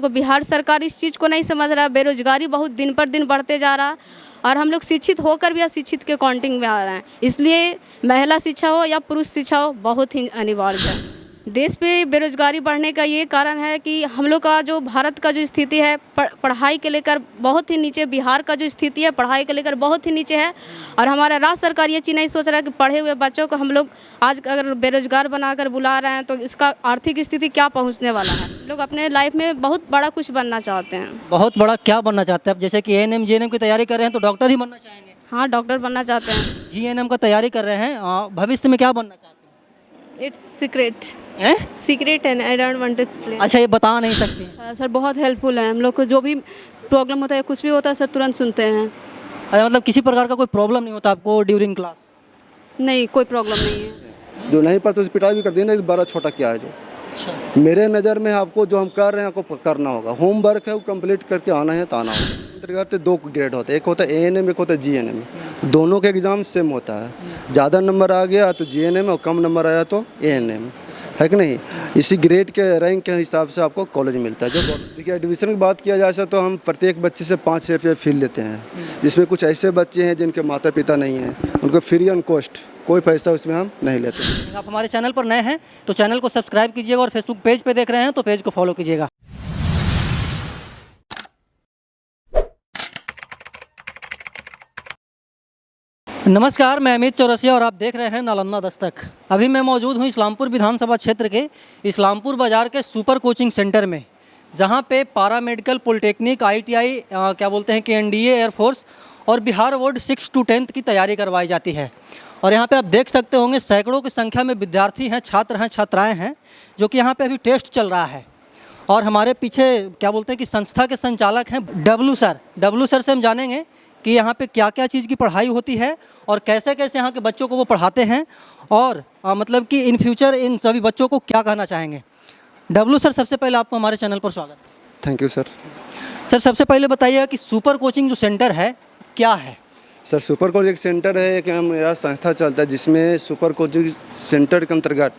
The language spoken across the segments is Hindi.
को बिहार सरकार इस चीज़ को नहीं समझ रहा। बेरोजगारी बहुत दिन पर दिन बढ़ते जा रहा और हम लोग शिक्षित होकर भी अशिक्षित के काउंटिंग में आ रहे हैं। इसलिए महिला शिक्षा हो या पुरुष शिक्षा हो बहुत ही अनिवार्य है। देश पे बेरोजगारी बढ़ने का ये कारण है कि हम लोग का जो भारत का जो स्थिति है पढ़ाई के लेकर बहुत ही नीचे, बिहार का जो स्थिति है पढ़ाई के लेकर बहुत ही नीचे है। और हमारा राज्य सरकार ये चीज़ नहीं सोच रहा है कि पढ़े हुए बच्चों को हम लोग आज अगर बेरोजगार बनाकर बुला रहे हैं तो इसका आर्थिक स्थिति क्या पहुंचने वाला है। लोग अपने लाइफ में बहुत बड़ा कुछ बनना चाहते हैं। बहुत बड़ा क्या बनना चाहते हैं आप? जैसे कि एएनएम जीएनएम की तैयारी कर रहे हैं तो डॉक्टर ही बनना चाहेंगे? हाँ, डॉक्टर बनना चाहते हैं। जीएनएम का तैयारी कर रहे हैं, भविष्य में क्या बनना चाहते हैं? इट्स सीक्रेट हैं? Secret and I don't want to explain. अच्छा, ये बता नहीं सकती? सर बहुत हेल्पफुल है। हम लोग को जो भी प्रॉब्लम होता है, कुछ भी होता है, सर तुरंत सुनते हैं। अच्छा, मतलब किसी प्रकार का कोई प्रॉब्लम नहीं होता आपको ड्यूरिंग क्लास? नहीं, कोई प्रॉब्लम नहीं है। जो नहीं पढ़ता उसे पिटाई भी कर दी ना, बड़ा छोटा क्या है जो। मेरे नज़र में आपको जो हम कर रहे हैं आपको करना होगा। होमवर्क है वो कंप्लीट करके आना है तो आना होगा। अंतर्गत 2 ग्रेड होते हैं, एक होता है एएनएम, एक होता है जीएनएम। दोनों के एग्ज़ाम सेम होता है। ज़्यादा नंबर आ गया तो जीएनएम और कम नंबर आया तो एएनएम, है कि नहीं। इसी ग्रेड के रैंक के हिसाब से आपको कॉलेज मिलता है। जो देखिए एडमिशन की बात किया जाए तो हम प्रत्येक बच्चे से 5,000 रुपये फीस लेते हैं, जिसमें कुछ ऐसे बच्चे हैं जिनके माता पिता नहीं हैं, उनको फ्री ऑन कॉस्ट, कोई पैसा उसमें हम नहीं लेते। आप हमारे चैनल पर नए हैं तो चैनल को सब्सक्राइब कीजिएगा और फेसबुक पेज पे देख रहे हैं तो पेज को फॉलो कीजिएगा। नमस्कार, मैं अमित चौरसिया और आप देख रहे हैं नालंदा दस्तक। अभी मैं मौजूद हूँ इस्लामपुर विधानसभा क्षेत्र के इस्लामपुर बाज़ार के सुपर कोचिंग सेंटर में, जहाँ पे पारा मेडिकल, पॉलिटेक्निक, आईटीआई, क्या बोलते हैं कि एनडीए, एयरफोर्स और बिहार बोर्ड 6 to 10th की तैयारी करवाई जाती है। और यहाँ पे आप देख सकते होंगे सैकड़ों की संख्या में विद्यार्थी हैं, छात्र हैं, छात्राएँ हैं, जो कि यहाँ पे अभी टेस्ट चल रहा है। और हमारे पीछे क्या बोलते हैं कि संस्था के संचालक हैं डब्लू सर से हम जानेंगे कि यहाँ पे क्या क्या चीज़ की पढ़ाई होती है और कैसे कैसे यहाँ के बच्चों को वो पढ़ाते हैं और मतलब कि इन फ्यूचर इन सभी बच्चों को क्या कहना चाहेंगे। डब्लू सर, सबसे पहले आपको हमारे चैनल पर स्वागत है। Thank you sir. सर, सबसे पहले बताइए कि सुपर कोचिंग जो सेंटर है क्या है? सर सुपर कोचिंग सेंटर है कि मेरा संस्था चलता है जिसमें सुपर कोचिंग सेंटर के अंतर्गत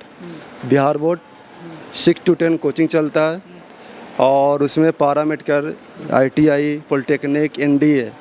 बिहार बोर्ड 6 to 10 कोचिंग चलता है और उसमें पारा मेडिकल, आईटीआई, पॉलिटेक्निक, एनडीए,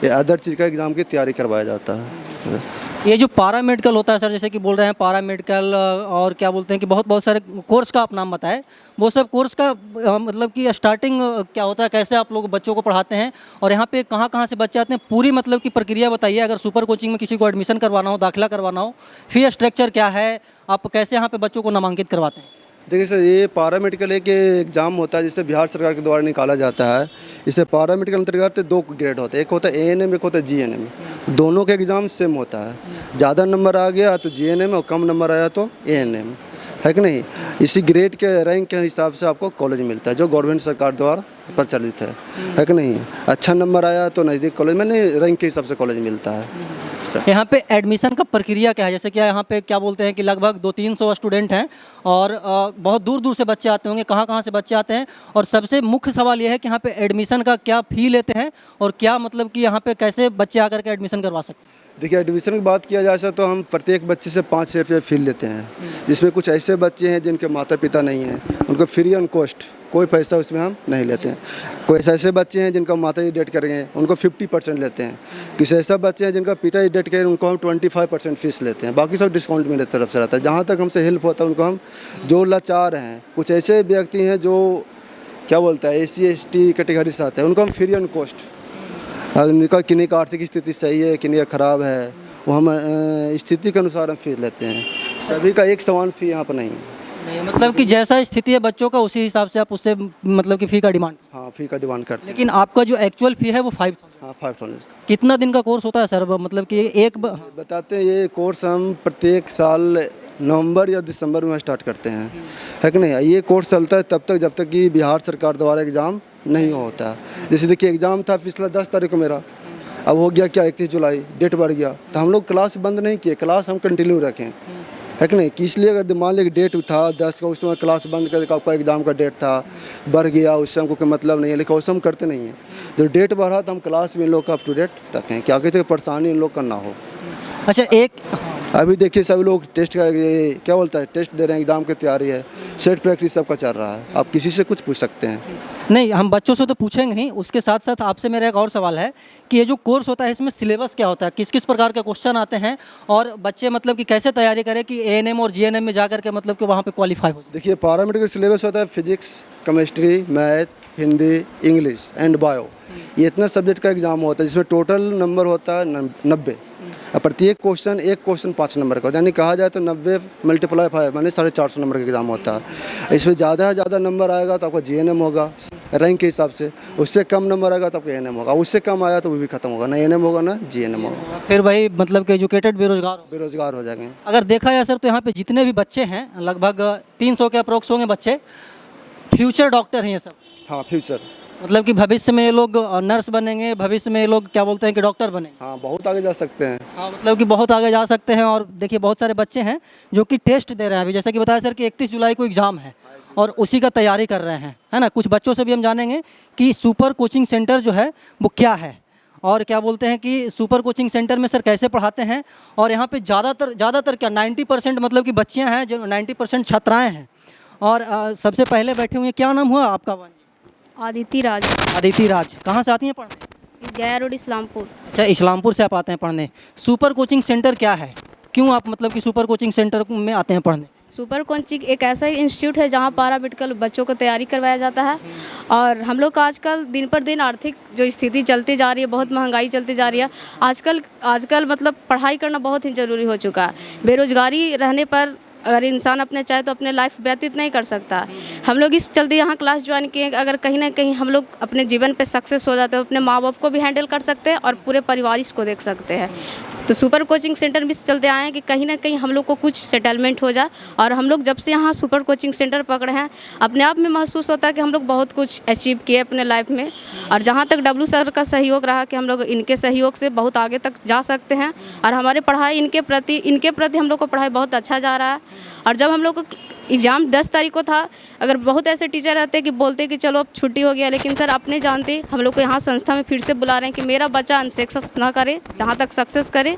ये अदर चीज़ का एग्ज़ाम की तैयारी करवाया जाता है। ये जो पारा मेडिकल होता है सर, जैसे कि बोल रहे हैं पारा मेडिकल और क्या बोलते हैं कि बहुत सारे कोर्स का आप नाम बताएं, वो सब कोर्स का मतलब कि स्टार्टिंग क्या होता है, कैसे आप लोग बच्चों को पढ़ाते हैं और यहाँ पे कहाँ से बच्चे आते हैं, पूरी मतलब की प्रक्रिया बताइए। अगर सुपर कोचिंग में किसी को एडमिशन करवाना हो, दाखिला करवाना हो, फी स्ट्रक्चर क्या है, आप कैसे यहाँ पे बच्चों को नामांकित करवाते हैं? देखिए सर, ये पारा मेडिकल एक एग्ज़ाम होता है जिसे बिहार सरकार के द्वारा निकाला जाता है। इसे पारा मेडिकल अंतर्गत 2 ग्रेड होते हैं, एक होता है एएनएम, एक होता है जीएनएम। दोनों के एग्ज़ाम सेम होता है। ज़्यादा नंबर आ गया तो जीएनएम और कम नंबर आया तो एएनएम, है कि नहीं। इसी ग्रेड के रैंक के हिसाब से आपको कॉलेज मिलता है, जो गवर्नमेंट सरकार द्वारा प्रचलित है कि नहीं। अच्छा नंबर आया तो नज़दीक कॉलेज में, नहीं रैंक के हिसाब से कॉलेज मिलता है। यहाँ पे एडमिशन का प्रक्रिया क्या है? जैसे कि यहाँ पे क्या बोलते हैं कि लगभग 200-300 स्टूडेंट हैं और बहुत दूर दूर से बच्चे आते होंगे, कहाँ से बच्चे आते हैं? और सबसे मुख्य सवाल ये है कि यहाँ पे एडमिशन का क्या फ़ी लेते हैं और क्या मतलब कि यहाँ पे कैसे बच्चे आकर के एडमिशन करवा सकते हैं? देखिए एडमिशन की बात किया जाए तो हम प्रत्येक बच्चे से 5,000 रुपये फीस लेते हैं, जिसमें कुछ ऐसे बच्चे हैं जिनके माता पिता नहीं हैं, उनको फ्री ऑन कॉस्ट, कोई पैसा उसमें हम नहीं लेते हैं। कोई ऐसे बच्चे हैं जिनका माता जी डेट करेंगे, उनको 50% लेते हैं। किसी ऐसा बच्चे हैं जिनका पिता जी डेट करें, उनको हम 25% फीस लेते हैं। बाकी सब डिस्काउंट मेरे तरफ से रहता है। जहाँ तक हमसे हेल्प होता है उनको हम, जो लाचार हैं, कुछ ऐसे व्यक्ति हैं जो क्या बोलता है SC ST कैटेगरी से आते हैं, उनको हम फ्री ऑन कॉस्ट, उनका किन्हीं का आर्थिक स्थिति सही है, किन्हीं का ख़राब है, वो हम स्थिति के अनुसार हम फीस लेते हैं। सभी का एक समान फ़ी यहाँ पर नहीं मतलब कि जैसा स्थिति है बच्चों का उसी हिसाब से आप उससे मतलब कि फ़ी का डिमांड? हाँ, फ़ी का डिमांड करते हैं। लेकिन आपका जो एक्चुअल फ़ी है वो 5,000? हाँ, 5,000। कितना दिन का कोर्स होता है सर? मतलब कि एक बताते हैं, ये कोर्स हम प्रत्येक साल नवंबर या दिसंबर में स्टार्ट करते हैं, है कि नहीं। ये कोर्स चलता है तब तक जब तक कि बिहार सरकार द्वारा एग्ज़ाम नहीं होता। जैसे देखिए एग्ज़ाम था पिछला 10 तारीख को मेरा, अब हो गया क्या 31 जुलाई, डेट बढ़ गया, तो हम लोग क्लास बंद नहीं किए, क्लास हम कंटिन्यू रखें, है कि नहीं। कि इसलिए अगर मान लीजिए डेट था 10 का, उस समय क्लास बंद करके आपका एग्ज़ाम का डेट था, बढ़ गया, उससे हमको कोई मतलब नहीं है, लेकिन उससे हम करते नहीं हैं। जो डेट बढ़ा तो हम क्लास में इन लोग का अप टू डेट रखें कि आगे से परेशानी इन लोग का ना हो। अच्छा, एक अभी देखिए सभी लोग टेस्ट का ये क्या बोलता है, टेस्ट दे रहे हैं, एग्ज़ाम की तैयारी है, सेट प्रैक्टिस सबका चल रहा है। आप किसी से कुछ पूछ सकते हैं। नहीं, हम बच्चों से तो पूछेंगे ही, उसके साथ साथ आपसे मेरा एक और सवाल है कि ये जो कोर्स होता है इसमें सिलेबस क्या होता है, किस किस प्रकार के क्वेश्चन आते हैं और बच्चे मतलब कि कैसे तैयारी करें कि एएनएम और जीएनएम में जा करके मतलब कि वहाँ पे क्वालिफाई हो जाए। देखिए पैरामेडिकल सिलेबस होता है physics, chemistry, math, Hindi, English and bio. ये इतना सब्जेक्ट का एग्ज़ाम होता है जिसमें टोटल नंबर होता है 90। और प्रत्येक क्वेश्चन 5 नंबर का होता है, यानी कहा जाए तो 90 × 5 माने 450 नंबर का एग्ज़ाम होता है। इसमें ज़्यादा से ज़्यादा नंबर आएगा तो आपका जीएनएम होगा रैंक के हिसाब से, उससे कम नंबर आएगा तो आपका एएनएम होगा, उससे कम आया तो वो भी खत्म होगा, ना एएनएम होगा ना जीएनएम होगा, फिर भाई मतलब कि एजुकेटेड बेरोजगार हो जाएंगे। अगर देखा जाए सर तो यहाँ पे जितने भी बच्चे हैं लगभग 300 के अप्रोक्स होंगे बच्चे, फ्यूचर डॉक्टर हैं ये सब। हाँ फ्यूचर, मतलब कि भविष्य में ये लोग नर्स बनेंगे, भविष्य में ये लोग क्या बोलते हैं कि डॉक्टर बनेंगे। हाँ बहुत आगे जा सकते हैं। हाँ मतलब कि बहुत आगे जा सकते हैं। और देखिए बहुत सारे बच्चे हैं जो कि टेस्ट दे रहे हैं अभी, जैसा कि बताया सर कि 31 जुलाई को एग्ज़ाम है और उसी का तैयारी कर रहे हैं, है ना। कुछ बच्चों से भी हम जानेंगे कि सुपर कोचिंग सेंटर जो है वो क्या है और क्या बोलते हैं कि सुपर कोचिंग सेंटर में सर कैसे पढ़ाते हैं। और यहाँ पे ज़्यादातर क्या 90% मतलब कि बच्चियाँ हैं, जो 90% छात्राएँ हैं। और सबसे पहले बैठे हुए हैं, क्या नाम हुआ आपका? आदिति राज, अदिति राज। कहाँ से आती हैं पढ़ने? गया रोड, इस्लामपुर। अच्छा, इस्लामपुर से आप आते हैं पढ़ने। सुपर कोचिंग सेंटर क्या है, क्यों आप मतलब कि सुपर कोचिंग सेंटर में आते हैं पढ़ने? सुपर कोचिंग एक ऐसा इंस्टीट्यूट है जहाँ पैरामेडिकल बच्चों को तैयारी करवाया जाता है। और हम लोग का आजकल दिन पर दिन आर्थिक जो स्थिति चलती जा रही है, बहुत महंगाई चलती जा रही है। आजकल मतलब पढ़ाई करना बहुत ही ज़रूरी हो चुका है। बेरोजगारी रहने पर अगर इंसान अपने चाहे तो अपने लाइफ व्यतीत नहीं कर सकता। हम लोग इस चलते यहाँ क्लास ज्वाइन किए, अगर कहीं ना कहीं हम लोग अपने जीवन पे सक्सेस हो जाते हैं, अपने माँ बाप को भी हैंडल कर सकते हैं और पूरे परिवार को देख सकते हैं। तो सुपर कोचिंग सेंटर भी इस चलते आए हैं कि कहीं ना कहीं हम लोग को कुछ सेटलमेंट हो जाए। और हम लोग जब से यहाँ सुपर कोचिंग सेंटर पकड़े हैं, अपने आप में महसूस होता है कि हम लोग बहुत कुछ अचीव किए अपने लाइफ में। और जहाँ तक डब्लू सर का सहयोग रहा कि हम लोग इनके सहयोग से बहुत आगे तक जा सकते हैं। और हमारे पढ़ाई इनके प्रति हम लोग को पढ़ाई बहुत अच्छा जा रहा है। और जब हम लोग को एग्ज़ाम 10 तारीख को था, अगर बहुत ऐसे टीचर रहते कि बोलते कि चलो अब छुट्टी हो गया, लेकिन सर अपने जानते हम लोग को यहाँ संस्था में फिर से बुला रहे हैं कि मेरा बच्चा अनसक्सेस ना करे, जहाँ तक सक्सेस करे,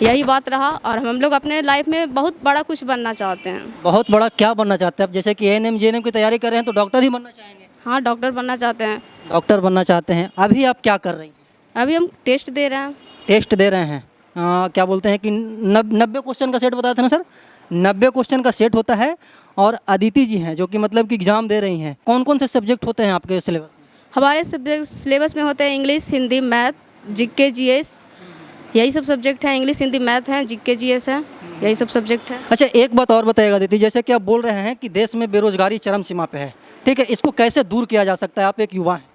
यही बात रहा। और हम लोग अपने लाइफ में बहुत बड़ा कुछ बनना चाहते हैं। बहुत बड़ा क्या बनना चाहते हैं आप? जैसे कि एएनएम जीएनएम की तैयारी कर रहे हैं तो डॉक्टर ही बनना चाहेंगे? हाँ, डॉक्टर बनना चाहते हैं। डॉक्टर बनना चाहते हैं। अभी आप क्या कर रही हैं? अभी हम टेस्ट दे रहे हैं। टेस्ट दे रहे हैं। क्या बोलते हैं कि 90 क्वेश्चन का सेट बताया था ना सर? 90 क्वेश्चन का सेट होता है। और अदिति जी हैं जो कि मतलब कि एग्ज़ाम दे रही हैं। कौन कौन से सब्जेक्ट होते हैं आपके सिलेबस में? हमारे सब्जेक्ट सिलेबस में होते हैं English, Hindi, math, GK, GS, यही सब सब्जेक्ट हैं। इंग्लिश, हिंदी, मैथ हैं, जीके, जीएस हैं, यही सब सब्जेक्ट हैं। अच्छा, एक बात और बताइएगा अदिति, जैसे कि आप बोल रहे हैं कि देश में बेरोजगारी चरम सीमा पे है, ठीक है, इसको कैसे दूर किया जा सकता है? आप एक युवा हैं।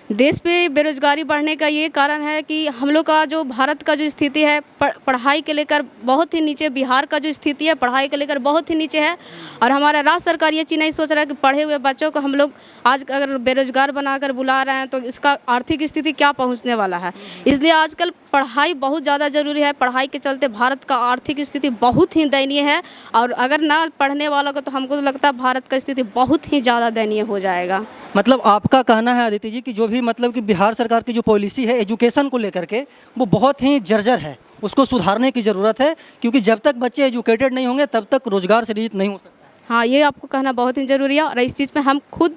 देश पे बेरोजगारी बढ़ने का ये कारण है कि हम लोग का जो भारत का जो स्थिति है पढ़ाई के लेकर बहुत ही नीचे, बिहार का जो स्थिति है पढ़ाई के लेकर बहुत ही नीचे है। और हमारा राज्य सरकार ये चीज़ नहीं सोच रहा है कि पढ़े हुए बच्चों को हम लोग आज अगर बेरोजगार बनाकर बुला रहे हैं तो इसका आर्थिक स्थिति क्या पहुंचने वाला है। इसलिए आजकल पढ़ाई बहुत ज़्यादा ज़रूरी है। पढ़ाई के चलते भारत का आर्थिक स्थिति बहुत ही दयनीय है। और अगर ना पढ़ने वालों को तो हमको तो लगता है भारत का स्थिति बहुत ही ज़्यादा दयनीय हो जाएगा। मतलब आपका कहना है अदिति जी कि जो भी मतलब कि बिहार सरकार की जो पॉलिसी है एजुकेशन को लेकर के वो बहुत ही जर्जर है, उसको सुधारने की ज़रूरत है, क्योंकि जब तक बच्चे एजुकेटेड नहीं होंगे तब तक रोजगार सृजित नहीं हो सकता। हाँ, ये आपको कहना बहुत ही ज़रूरी है। और इस चीज़ में हम खुद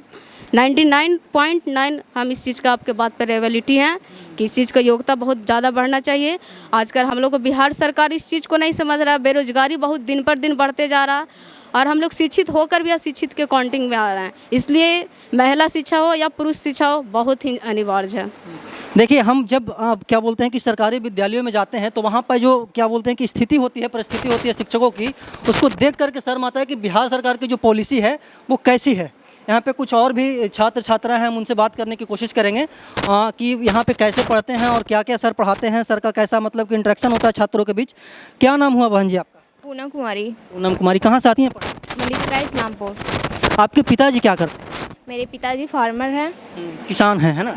99.9 हम इस चीज़ का आपके बात पर रियलिटी हैं कि इस चीज़ का योग्यता बहुत ज़्यादा बढ़ना चाहिए। आजकल हम लोग को बिहार सरकार इस चीज़ को नहीं समझ रहा है। बेरोजगारी बहुत दिन पर दिन बढ़ते जा रहा और हम लोग शिक्षित होकर भी अशिक्षित के काउंटिंग में आ रहे हैं। इसलिए महिला शिक्षा हो या पुरुष शिक्षा हो बहुत ही अनिवार्य है। देखिए, हम जब क्या बोलते हैं कि सरकारी विद्यालयों में जाते हैं तो वहाँ पर जो क्या बोलते हैं कि स्थिति होती है, परिस्थिति होती है शिक्षकों की, उसको देख करके शर्म आता है कि बिहार सरकार की जो पॉलिसी है वो कैसी है। यहाँ पे कुछ और भी छात्र छात्रा हैं, हम उनसे बात करने की कोशिश करेंगे कि यहाँ पे कैसे पढ़ते हैं और क्या क्या सर पढ़ाते हैं, सर का कैसा मतलब कि इंटरेक्शन होता है छात्रों के बीच। क्या नाम हुआ बहन जी आपका? पूनम कुमारी। पूनम कुमारी। कहाँ से आती हैं पढ़ने? मलिका, इस्लामपुर। आपके पिताजी क्या करते हैं? मेरे पिताजी फार्मर हैं। किसान हैं, है ना।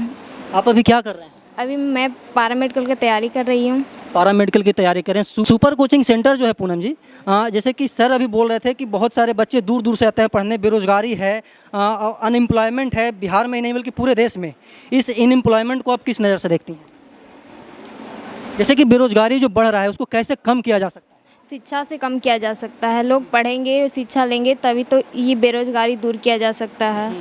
आप अभी क्या कर रहे हैं? अभी मैं पैरामेडिकल की तैयारी कर रही हूँ। पैरामेडिकल की तैयारी करें। सुपर कोचिंग सेंटर जो है पूनम जी, जैसे कि सर अभी बोल रहे थे कि बहुत सारे बच्चे दूर दूर से आते हैं पढ़ने, बेरोजगारी है, अनएम्प्लॉयमेंट है बिहार में ही नहीं बल्कि पूरे देश में। इस अनएम्प्लॉयमेंट को आप किस नज़र से देखती हैं? जैसे कि बेरोजगारी जो बढ़ रहा है उसको कैसे कम किया जा सकता है? शिक्षा से कम किया जा सकता है। लोग पढ़ेंगे, शिक्षा लेंगे, तभी तो ये बेरोजगारी दूर किया जा सकता है।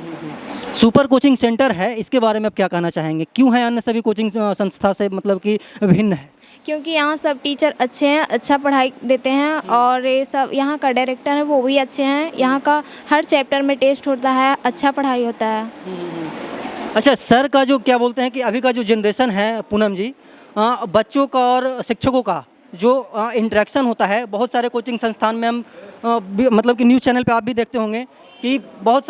सुपर कोचिंग सेंटर है, इसके बारे में आप क्या कहना चाहेंगे? क्यों है अन्य सभी कोचिंग संस्था से मतलब कि भिन्न है? क्योंकि यहाँ सब टीचर अच्छे हैं, अच्छा पढ़ाई देते हैं, और ये सब यहाँ का डायरेक्टर है वो भी अच्छे हैं। यहाँ का हर चैप्टर में टेस्ट होता है, अच्छा पढ़ाई होता है। अच्छा, सर का जो क्या बोलते हैं कि अभी का जो जनरेशन है पूनम जी, बच्चों का और शिक्षकों का जो इंटरेक्शन होता है, बहुत सारे कोचिंग संस्थान में हम मतलब कि न्यूज़ चैनल पे आप भी देखते होंगे कि बहुत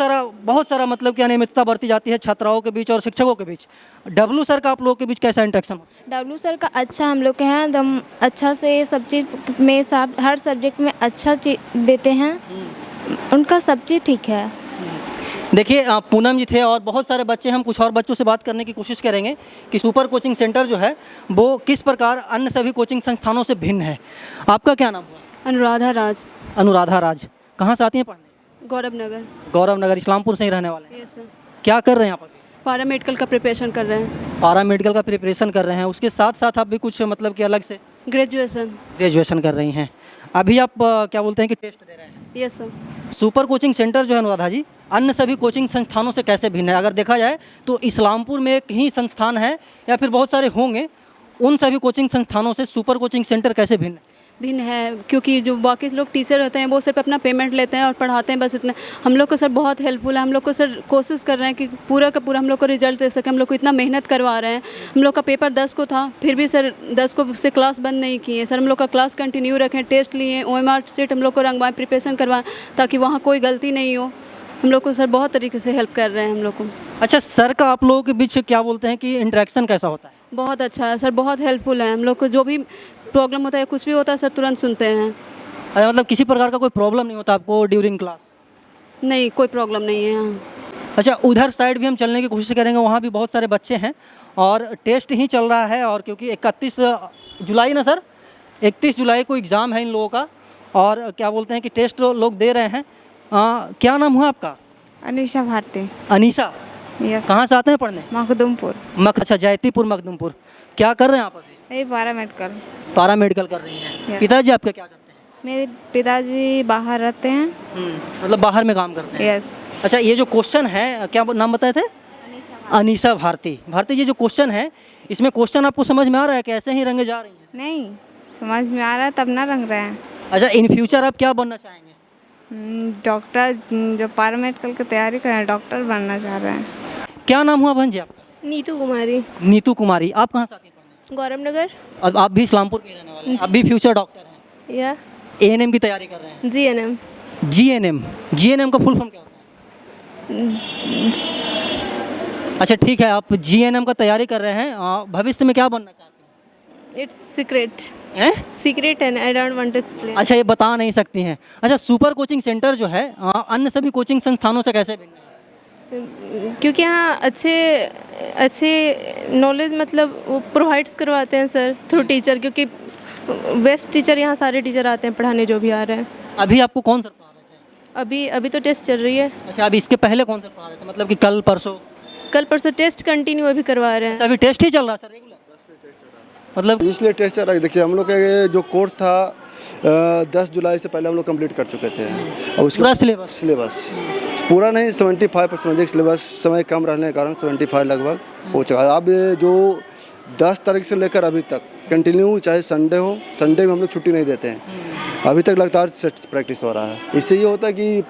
सारा मतलब कि अनियमितता बरती जाती है छात्राओं के बीच और शिक्षकों के बीच। डब्लू सर का आप लोगों के बीच कैसा इंटरेक्शन होता है? डब्लू सर का अच्छा, हम लोग के हैं एकदम अच्छा से सब चीज़ में, सब हर सब्जेक्ट में अच्छा चीज़ देते हैं। उनका सब चीज़ ठीक है। देखिए, पूनम जी थे और बहुत सारे बच्चे, हम कुछ और बच्चों से बात करने की कोशिश करेंगे कि सुपर कोचिंग सेंटर जो है वो किस प्रकार अन्य सभी कोचिंग संस्थानों से भिन्न है। आपका क्या नाम हुआ? अनुराधा राज, अनुराधा राज। कहाँ से आती हैं पढ़ने? गौरव नगर। गौरव नगर, इस्लामपुर से ही रहने वाले हैं। Yes sir. क्या कर रहे हैं आप अभी? पारा मेडिकल का प्रिपरेशन कर रहे हैं। पारा मेडिकल का प्रिपरेशन कर रहे हैं, उसके साथ साथ आप भी कुछ मतलब कि अलग से ग्रेजुएशन कर रही हैं। अभी आप क्या बोलते हैं कि टेस्ट दे रहे हैं? Yes sir. Super coaching centre जो है अनुराधा जी, अन्य सभी कोचिंग संस्थानों से कैसे भिन्न है? अगर देखा जाए तो इस्लामपुर में एक ही संस्थान है या फिर बहुत सारे होंगे, उन सभी कोचिंग संस्थानों से सुपर कोचिंग सेंटर कैसे भिन्न है? भिन्न है क्योंकि जो बाकी लोग टीचर होते हैं वो सिर्फ अपना पेमेंट लेते हैं और पढ़ाते हैं, बस इतना। हम लोग को सर बहुत हेल्पफुल है। हम लोग को सर कोशिश कर रहे हैं कि पूरा का पूरा हम लोग को रिजल्ट दे सके। हम लोग को इतना मेहनत करवा रहे हैं। हम लोग का पेपर 10 को था, फिर भी सर 10 को से क्लास बंद नहीं किए सर। हम लोग का क्लास कंटिन्यू रखें, टेस्ट लिए, OMR सीट हम लोग को रंगवाएं, प्रिपरेशन करवाएं ताकि वहाँ कोई गलती नहीं हो। हम लोग को सर बहुत तरीके से हेल्प कर रहे हैं हम लोग को। अच्छा, सर का आप लोगों के बीच क्या बोलते हैं कि इंटरेक्शन कैसा होता है? बहुत अच्छा है सर, बहुत हेल्पफुल है। हम लोग को जो भी प्रॉब्लम होता है, कुछ भी होता है सर, तुरंत सुनते हैं। अच्छा, मतलब किसी प्रकार का कोई प्रॉब्लम नहीं होता आपको ड्यूरिंग क्लास? नहीं, कोई प्रॉब्लम नहीं है यहाँ। अच्छा, उधर साइड भी हम चलने की कोशिश करेंगे, वहाँ भी बहुत सारे बच्चे हैं और टेस्ट ही चल रहा है। और क्योंकि 31 जुलाई ना सर, 31 जुलाई को एग्ज़ाम है इन लोगों का और क्या बोलते हैं कि टेस्ट लोग दे रहे हैं। क्या नाम हुआ आपका? अनीशा भारती। अनीशा, यस। कहाँ से आते हैं पढ़ने? मखदुमपुर। अच्छा, जयतीपुर मखदुमपुर। क्या कर रहे हैं आप अभी? ये पारा मेडिकल। पारा मेडिकल कर रही हैं। Yes. पिताजी आपके क्या करते हैं? मेरे पिताजी बाहर रहते हैं। मतलब बाहर में काम करते हैं। यस। अच्छा, ये जो क्वेश्चन है, क्या नाम बताए थे? अनीशा भारती। भारती, ये जो क्वेश्चन है, इसमें क्वेश्चन आपको समझ में आ रहा है कि ऐसे ही रंगे जा रही हैं? नहीं समझ में आ रहा है तब ना रंग रहे हैं। अच्छा, इन फ्यूचर आप क्या बनना चाहेंगे? डॉक्टर, जो पारा मेडिकल की तैयारी कर रहे हैं, डॉक्टर बनना चाह रहे हैं। क्या नाम हुआ बहन जी आपका? नीतू कुमारी। नीतू कुमारी। आप कहाँ से आती हैं पढ़ने? गौरव नगर। अब आप भी इस्लामपुर के रहने वाले हैं, आप भी फ्यूचर डॉक्टर हैं, या ANM की तैयारी कर रहे हैं? GNM। GNM का फुल फॉर्म क्या होता है? अच्छा, ठीक है, आप GNM का तैयारी कर रहे हैं, भविष्य में क्या बनना चाहते हैं? It's secret. हैं? Secret and I don't want to explain. अच्छा, ये बता नहीं सकती हैं। अच्छा, सुपर कोचिंग सेंटर जो है अन्य सभी कोचिंग संस्थानों से कैसे भिन्न है? क्योंकि यहाँ अच्छे नॉलेज मतलब वो प्रोवाइड्स करवाते हैं सर थ्रू टीचर, क्योंकि बेस्ट टीचर यहाँ सारे टीचर आते हैं पढ़ाने जो भी आ रहे हैं। अभी आपको कौन सर पढ़ा रहे थे? अभी तो टेस्ट चल रही है। अच्छा, अभी इसके पहले कौन सर पढ़ा रहे थे? मतलब कि कल परसों टेस्ट कंटिन्यू अभी करवा रहे हैं। अच्छा, अभी टेस्ट ही चल रहा है सर, रेगुलर? मतलब इसलिए टेस्ट चल रहा है। देखिए, हम लोग का ये जो कोर्स था 10 जुलाई से पहले हम लोग कंप्लीट कर चुके थे और उसका पूरा सिलेबस पूरा नहीं, 75% सिलेबस, समय कम रहने के कारण 75 लगभग हो चुका है। अब ये जो 10 तारीख से लेकर अभी तक कंटिन्यू, चाहे संडे हो, संडे में हम लोग छुट्टी नहीं देते हैं। अभी तक लगातार सेट प्रैक्टिस हो रहा है। इससे ये होता है कि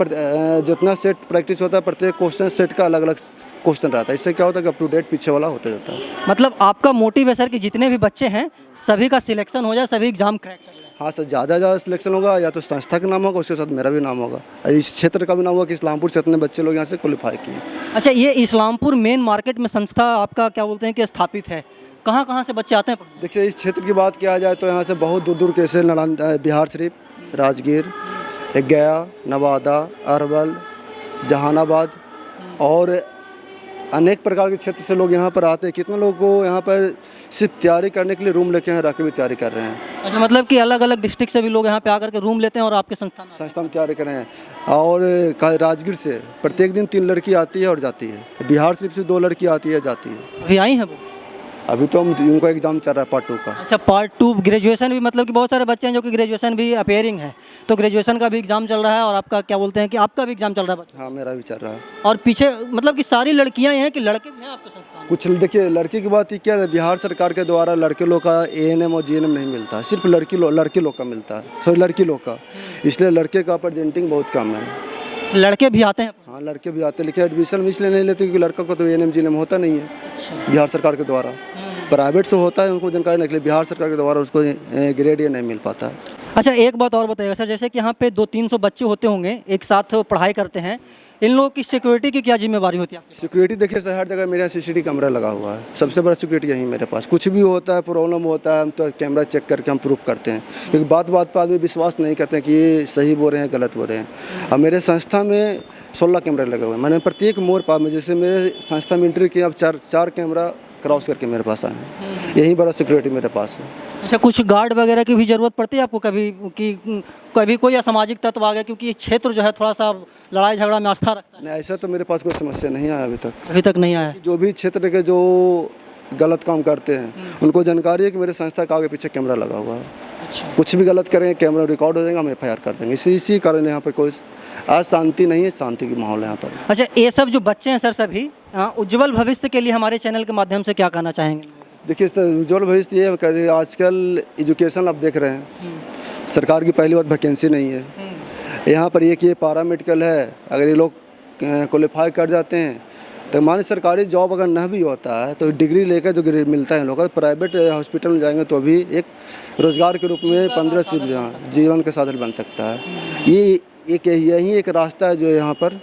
जितना सेट प्रैक्टिस होता है, प्रत्येक क्वेश्चन सेट का अलग अलग क्वेश्चन रहता है। इससे क्या होता है कि अप टू डेट पीछे वाला होता जाता है। मतलब आपका मोटिव है सर कि जितने भी बच्चे हैं सभी का सिलेक्शन हो जाए, सभी एग्जाम क्रैक कर जाए? हाँ सर, ज़्यादा सिलेक्शन होगा, या तो संस्था का नाम होगा, उसके साथ मेरा भी नाम होगा, इस क्षेत्र का भी नाम होगा कि इस्लामपुर से इतने बच्चे लोग यहाँ से क्वालिफाई किए। अच्छा, ये इस्लामपुर मेन मार्केट में संस्था आपका क्या बोलते हैं कि स्थापित है, कहाँ से बच्चे आते हैं? देखिए, इस क्षेत्र की बात किया जाए तो यहाँ से बहुत दूर दूर के, से बिहार शरीफ, राजगीर, गया, नवादा, अरवल, जहानाबाद और अनेक प्रकार के क्षेत्र से लोग यहाँ पर आते हैं। कितने लोगों को यहाँ पर सिर्फ तैयारी करने के लिए रूम लेके यहाँ रह के भी तैयारी कर रहे हैं। अच्छा, मतलब कि अलग अलग डिस्ट्रिक्ट से भी लोग यहाँ पे आकर के रूम लेते हैं और आपके संस्था में तैयारी कर रहे हैं। और राजगीर से प्रत्येक दिन 3 लड़की आती है और जाती है। बिहार शरीफ से 2 लड़की आती है, जाती है। अभी आई हैं वो? अभी तो हम उनका एग्ज़ाम चल रहा है पार्ट 2 का। अच्छा, पार्ट 2 ग्रेजुएशन भी, मतलब कि बहुत सारे बच्चे हैं जो कि ग्रेजुएशन भी अपेयरिंग है, तो ग्रेजुएशन का भी एग्ज़ाम चल रहा है और आपका क्या बोलते हैं कि आपका भी एग्ज़ाम चल रहा है बच्चों? हाँ, मेरा भी चल रहा है। और पीछे मतलब कि सारी लड़कियां ही हैं कि लड़के भी हैं आपके संस्थान में? कुछ देखिए, लड़की की बात ही क्या है, बिहार सरकार के द्वारा लड़के लोग का ANM और GNM नहीं मिलता, सिर्फ लड़के लोग का मिलता है, सॉरी लड़की लोग का, इसलिए लड़के का प्रेजेंटिंग बहुत कम है। लड़के भी आते हैं? हाँ, लड़के भी आते हैं, लेकिन एडमिशन इसलिए नहीं लेते क्योंकि लड़का को तो ANM GNM होता नहीं है बिहार सरकार के द्वारा। प्राइवेट से होता है, उनको जानकारी नहीं, बिहार सरकार के द्वारा उसको ग्रेड ये नहीं मिल पाता। अच्छा, एक बात और बताइएगा सर, जैसे कि यहाँ पे 200-300 बच्चे होते होंगे, एक साथ पढ़ाई करते हैं, इन लोगों की सिक्योरिटी की क्या जिम्मेवारी होती है आपकी? सिक्योरिटी देखिए सर, हर जगह मेरे यहाँ CCTV कैमरा लगा हुआ है, सबसे बड़ा सिक्योरिटी यही मेरे पास। कुछ भी होता है, प्रॉब्लम होता है, हम तो कैमरा चेक करके हम प्रूफ करते हैं, क्योंकि बात पर आदमी विश्वास नहीं करते हैं कि ये सही बोल रहे हैं गलत बोल रहे हैं। अब मेरे संस्था में 16 कैमरे लगे हुए हैं, मैंने प्रत्येक मोड़ पर में, जैसे मेरे संस्था में एंट्री किया, अब चार कैमरा क्रॉस करके मेरे पास आए हैं, यही बड़ा सिक्योरिटी मेरे पास है। अच्छा, कुछ गार्ड वगैरह की भी ज़रूरत पड़ती है आपको कभी, कि कभी कोई असामाजिक तत्व आ गया, क्योंकि ये क्षेत्र जो है थोड़ा सा लड़ाई झगड़ा में आस्था रखता है? नहीं, ऐसा तो मेरे पास कोई समस्या नहीं आया अभी तक। अभी तक नहीं आया है? जो भी क्षेत्र के जो गलत काम करते हैं उनको जानकारी है कि मेरे संस्था के आगे पीछे कैमरा लगा हुआ है। अच्छा, कुछ भी गलत करेंगे कैमरा रिकॉर्ड हो जाएगा, हम FIR कर देंगे। इसी कारण यहाँ पर कोई आज शांति नहीं है, शांति की माहौल है यहाँ पर। अच्छा, ये सब जो बच्चे हैं सर सभी उज्जवल भविष्य के लिए हमारे चैनल के माध्यम से क्या कहना चाहेंगे? देखिए सर, उज्जवल भविष्य ये है, आजकल एजुकेशन आप देख रहे हैं, सरकार की पहली बात वैकेंसी नहीं है यहाँ पर। ये पारा मेडिकल है, अगर ये लोग क्वालिफाई कर जाते हैं तो मान सरकारी जॉब अगर न भी होता है तो डिग्री लेकर जो मिलता है लोग, प्राइवेट हॉस्पिटल में जाएंगे तो भी एक रोज़गार के रूप में 15 से जीवन का साधन बन सकता है। यही एक रास्ता है जो यहाँ पर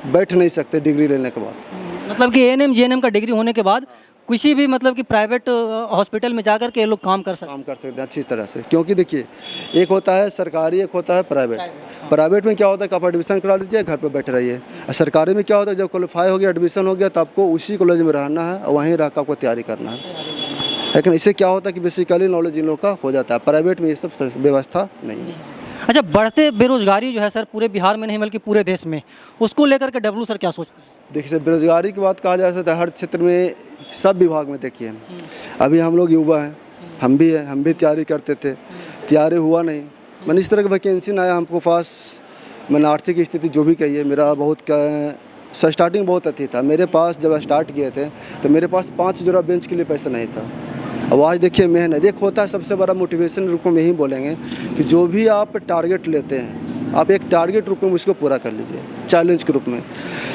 बैठ नहीं सकते डिग्री लेने के बाद। मतलब कि ANM GNM का डिग्री होने के बाद किसी भी मतलब कि प्राइवेट हॉस्पिटल में जाकर के ये लोग काम कर सकते हैं अच्छी तरह से, क्योंकि देखिए एक होता है सरकारी, एक होता है प्राइवेट। प्राइवेट में क्या होता है कि आप एडमिशन करा लीजिए, घर पर बैठे रहिए। और सरकारी में क्या होता है, जब क्वालिफाई हो गया, एडमिशन हो गया, तो आपको उसी कॉलेज में रहना है और वहीं रह कर आपको तैयारी करना है। लेकिन इससे क्या होता है कि बेसिकली नॉलेज इन लोगों का हो जाता है, प्राइवेट में ये सब व्यवस्था नहीं है। अच्छा, बढ़ते बेरोजगारी जो है सर पूरे बिहार में नहीं बल्कि पूरे देश में, उसको लेकर के डब्लू सर क्या सोचते हैं? देखिए सर, बेरोजगारी की बात कहा जा सकता है हर क्षेत्र में, सब विभाग में। देखिए अभी हम लोग युवा हैं, हम भी हैं, हम भी तैयारी करते थे, तैयारी हुआ नहीं, मैंने इस तरह की वैकेंसी ना आया हमको पास। मैंने आर्थिक स्थिति जो भी कही है, मेरा बहुत स्टार्टिंग बहुत अच्छी था मेरे पास। जब स्टार्ट किए थे तो मेरे पास 5 जोड़ा बेंच के लिए पैसा नहीं था। अब आज देखिए मेहनत एक होता है, सबसे बड़ा मोटिवेशन रूप में यही बोलेंगे कि जो भी आप टारगेट लेते हैं, आप एक टारगेट रूप में उसको पूरा कर लीजिए, चैलेंज के रूप में।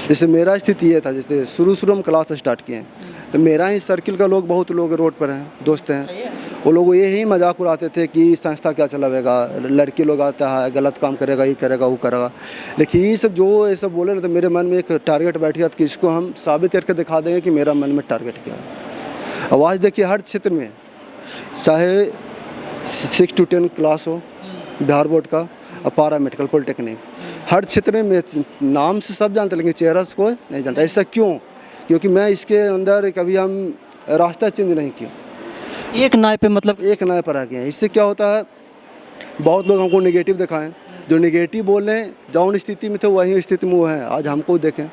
जैसे मेरा स्थिति ये था, जैसे शुरू हम क्लास स्टार्ट किए तो मेरा ही सर्किल का लोग, बहुत लोग रोड पर हैं, दोस्त हैं, वो लोग यही मजाक उड़ाते थे कि संस्था क्या चलावेगा, लड़के लोग आता है, गलत काम करेगा, ये करेगा, वो करेगा। लेकिन ये सब बोले ना, तो मेरे मन में एक टारगेट बैठ गया कि इसको हम साबित करके दिखा देंगे कि मेरा मन में टारगेट क्या है। अब आज देखिए हर क्षेत्र में, चाहे 6 to 10 क्लास हो बिहार बोर्ड का और पारा मेडिकल पॉलिटेक्निक, हर क्षेत्र में नाम से सब जानते, लेकिन चेहरा से कोई नहीं जानता। ऐसा क्यों? क्योंकि मैं इसके अंदर कभी हम रास्ता चेंज नहीं किया, एक नाव पे मतलब एक नाव पर आ गए हैं। इससे क्या होता है, बहुत लोग हमको नेगेटिव दिखाएं, जो नेगेटिव बोल रहे हैं, जौन स्थिति में थे वही स्थिति में वो हैं। आज हमको देखें,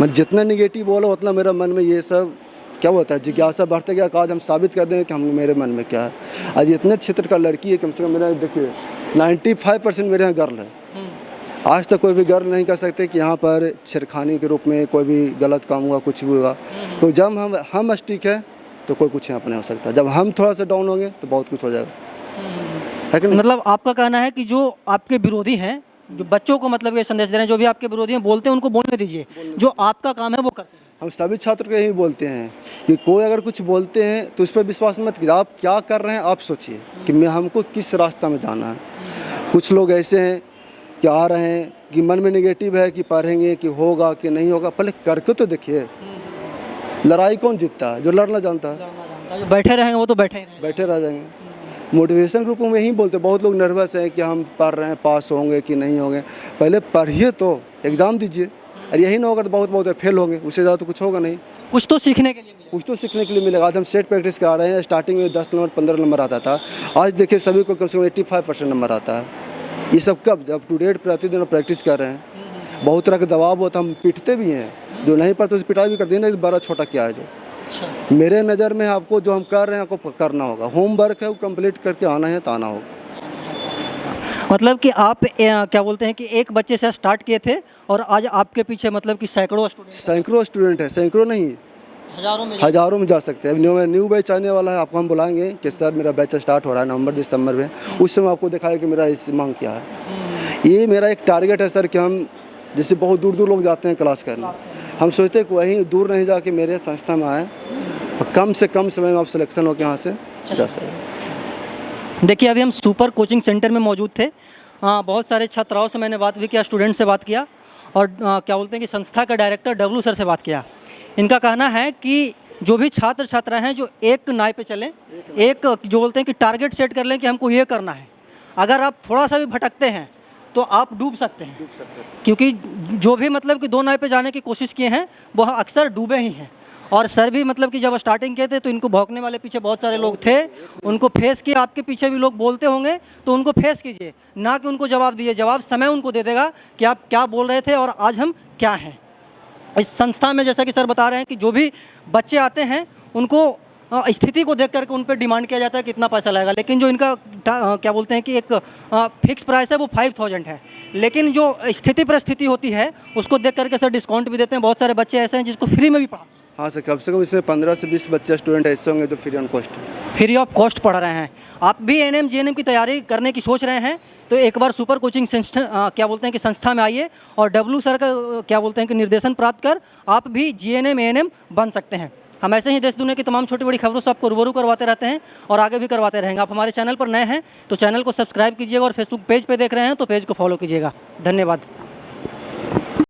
मैं जितना नेगेटिव बोला उतना मेरा मन में ये सब क्या होता है, जिज्ञासा बढ़ते गया। आज हम साबित कर दें कि हम मेरे मन में क्या है। आज इतने क्षेत्र का लड़की है, कम से कम मेरा देखिए 95% मेरे यहाँ गर्ल है। आज तक कोई भी गर्ल नहीं कर सकते कि यहाँ पर छेड़खानी के रूप में कोई भी गलत काम हुआ, कुछ भी हुआ। तो जब हम स्टिक है तो कोई कुछ यहाँ पर नहीं हो सकता। जब हम थोड़ा सा डाउन होंगे तो बहुत कुछ हो जाएगा। लेकिन मतलब आपका कहना है कि जो आपके विरोधी हैं, जो बच्चों को मतलब ये संदेश दे रहे हैं, जो भी आपके विरोधी हैं बोलते हैं उनको बोलने दीजिए, जो आपका काम है वो करते हैं। हम सभी छात्र को यही बोलते हैं कि कोई अगर कुछ बोलते हैं तो उस पर विश्वास मत कीजिए। आप क्या कर रहे हैं आप सोचिए कि हमको किस रास्ता में जाना है। कुछ लोग ऐसे हैं कि आ रहे हैं कि मन में नेगेटिव है कि पढ़ेंगे कि होगा कि नहीं होगा, पहले करके तो देखिए। लड़ाई कौन जीतता है? जो लड़ना जानता है। जो बैठे रहेंगे वो तो बैठे रह जाएंगे। मोटिवेशन ग्रुप में यही बोलते, बहुत लोग नर्वस हैं कि हम पढ़ रहे हैं, पास होंगे कि नहीं होंगे। पहले पढ़िए तो एग्ज़ाम दीजिए, और यही ना होगा तो बहुत फेल होंगे, उससे ज़्यादा तो कुछ होगा नहीं। कुछ तो सीखने के लिए मिलेगा। आज हम सेट प्रैक्टिस करा रहे हैं, स्टार्टिंग में 10 नंबर 15 नंबर आता था, आज देखिए सभी को कम से कम 85% नंबर आता है। ये सब कब? जब टू डेट प्रतिदिन प्रैक्टिस कर रहे हैं। बहुत तरह का दबाव होता है, हम पिटते भी हैं, जो नहीं पढ़ते उसे पिटाई भी करते हैं, बड़ा छोटा क्या है जो। अच्छा। मेरे नज़र में आपको जो हम कर रहे हैं आपको करना होगा, होमवर्क है वो कंप्लीट करके आना है तो आना होगा। मतलब कि आप क्या बोलते हैं कि एक बच्चे से स्टार्ट किए थे और आज आपके पीछे मतलब कि सैकड़ों स्टूडेंट, सैकड़ों स्टूडेंट है, सैकड़ों नहीं हज़ारों में जा सकते हैं। न्यू बैच आने वाला है, आपको हम बुलाएंगे कि सर मेरा बैच स्टार्ट हो रहा है नवंबर दिसंबर में, उस समय आपको दिखाएं कि मेरा इस मांग क्या है। ये मेरा एक टारगेट है सर कि हम जैसे बहुत दूर दूर लोग जाते हैं क्लास करने, हम सोचते हैं कि वहीं दूर नहीं जाके मेरे संस्था में आए और कम से कम समय में आप सिलेक्शन होकर यहाँ से जा सकें। देखिए अभी हम सुपर कोचिंग सेंटर में मौजूद थे। बहुत सारे छात्राओं से मैंने बात भी किया, स्टूडेंट से बात किया और क्या बोलते हैं कि संस्था का डायरेक्टर डब्लू सर से बात किया। इनका कहना है कि जो भी छात्र छात्रा हैं जो एक नाव पे चलें, एक जो बोलते हैं कि टारगेट सेट कर लें कि हमको ये करना है। अगर आप थोड़ा सा भी भटकते हैं तो आप डूब सकते हैं, क्योंकि जो भी मतलब कि दो नाव पे जाने की कोशिश किए हैं वह अक्सर डूबे ही हैं। और सर भी मतलब कि जब स्टार्टिंग किए थे तो इनको भौंकने वाले पीछे बहुत सारे लोग थे, उनको फेस किए। आपके पीछे भी लोग बोलते होंगे तो उनको फेस कीजिए, ना कि उनको जवाब दीजिए। जवाब समय उनको दे देगा कि आप क्या बोल रहे थे और आज हम क्या हैं। इस संस्था में जैसा कि सर बता रहे हैं कि जो भी बच्चे आते हैं उनको स्थिति को देख करके उन पर डिमांड किया जाता है कितना पैसा लगेगा, लेकिन जो इनका क्या बोलते हैं कि एक फिक्स प्राइस है वो 5000 है। लेकिन जो स्थिति परिस्थिति होती है उसको देख करके सर डिस्काउंट भी देते हैं। बहुत सारे बच्चे ऐसे हैं जिसको फ्री में भी पढ़ा। हाँ सर, कम से कम इसमें 15 से 20 बच्चे स्टूडेंट ऐसे होंगे तो फ्री ऑफ कॉस्ट पढ़ रहे हैं। आप भी एएनएम जीएनएम की तैयारी करने की सोच रहे हैं तो एक बार सुपर कोचिंग क्या बोलते हैं कि संस्था में आइए और डब्लू सर का क्या बोलते हैं कि निर्देशन प्राप्त कर आप भी जीएनएम एएनएम बन सकते हैं। हम ऐसे ही देश दुनिया की तमाम छोटी बड़ी खबरों से आपको रूबरू करवाते रहते हैं और आगे भी करवाते रहेंगे। आप हमारे चैनल पर नए हैं तो चैनल को सब्सक्राइब कीजिएगा और फेसबुक पेज पे देख रहे हैं तो पेज को फॉलो कीजिएगा। धन्यवाद।